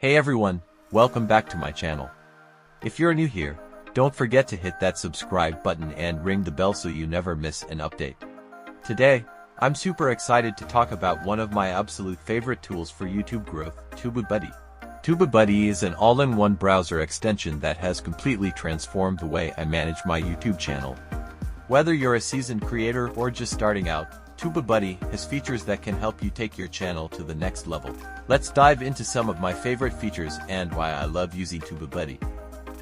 Hey everyone, welcome back to my channel. If you're new here, don't forget to hit that subscribe button and ring the bell so you never miss an update. Today, I'm super excited to talk about one of my absolute favorite tools for YouTube growth, TubeBuddy. TubeBuddy is an all-in-one browser extension that has completely transformed the way I manage my YouTube channel. Whether you're a seasoned creator or just starting out, TubeBuddy has features that can help you take your channel to the next level. Let's dive into some of my favorite features and why I love using TubeBuddy.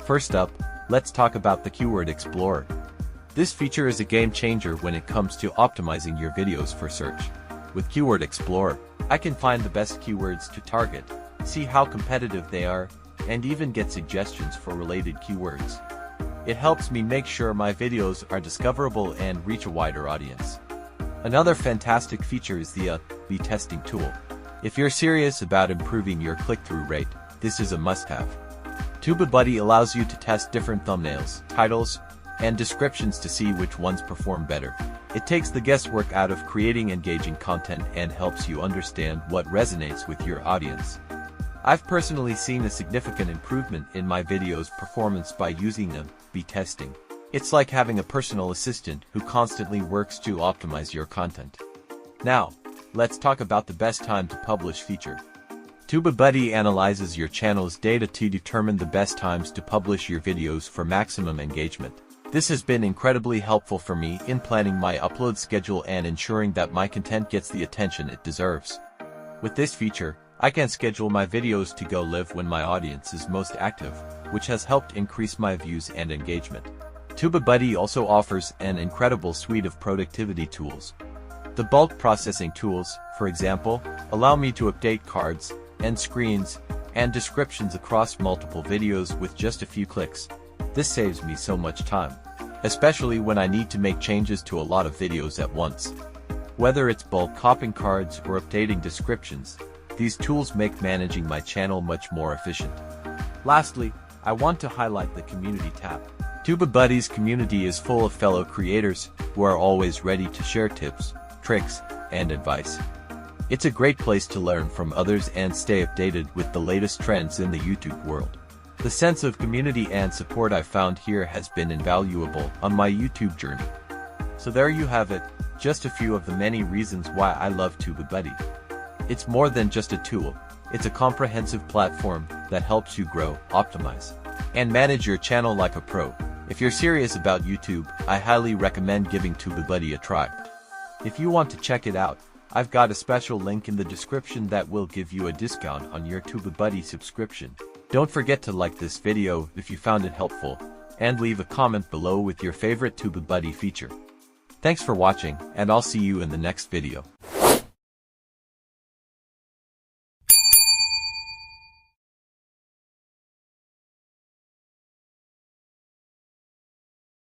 First up, let's talk about the Keyword Explorer. This feature is a game changer when it comes to optimizing your videos for search. With Keyword Explorer, I can find the best keywords to target, see how competitive they are, and even get suggestions for related keywords. It helps me make sure my videos are discoverable and reach a wider audience. Another fantastic feature is the A/B testing tool. If you're serious about improving your click-through rate, this is a must-have. TubeBuddy allows you to test different thumbnails, titles, and descriptions to see which ones perform better. It takes the guesswork out of creating engaging content and helps you understand what resonates with your audience. I've personally seen a significant improvement in my videos' performance by using A/B testing. It's like having a personal assistant who constantly works to optimize your content. Now, let's talk about the best time to publish feature. TubeBuddy analyzes your channel's data to determine the best times to publish your videos for maximum engagement. This has been incredibly helpful for me in planning my upload schedule and ensuring that my content gets the attention it deserves. With this feature, I can schedule my videos to go live when my audience is most active, which has helped increase my views and engagement. TubeBuddy also offers an incredible suite of productivity tools. The bulk processing tools, for example, allow me to update cards, end screens, and descriptions across multiple videos with just a few clicks. This saves me so much time, especially when I need to make changes to a lot of videos at once. Whether it's bulk copying cards or updating descriptions, these tools make managing my channel much more efficient. Lastly, I want to highlight the Community tab. TubeBuddy's community is full of fellow creators who are always ready to share tips, tricks, and advice. It's a great place to learn from others and stay updated with the latest trends in the YouTube world. The sense of community and support I've found here has been invaluable on my YouTube journey. So there you have it, just a few of the many reasons why I love TubeBuddy. It's more than just a tool, it's a comprehensive platform that helps you grow, optimize, and manage your channel like a pro. If you're serious about YouTube, I highly recommend giving TubeBuddy a try. If you want to check it out, I've got a special link in the description that will give you a discount on your TubeBuddy subscription. Don't forget to like this video if you found it helpful, and leave a comment below with your favorite TubeBuddy feature. Thanks for watching, and I'll see you in the next video.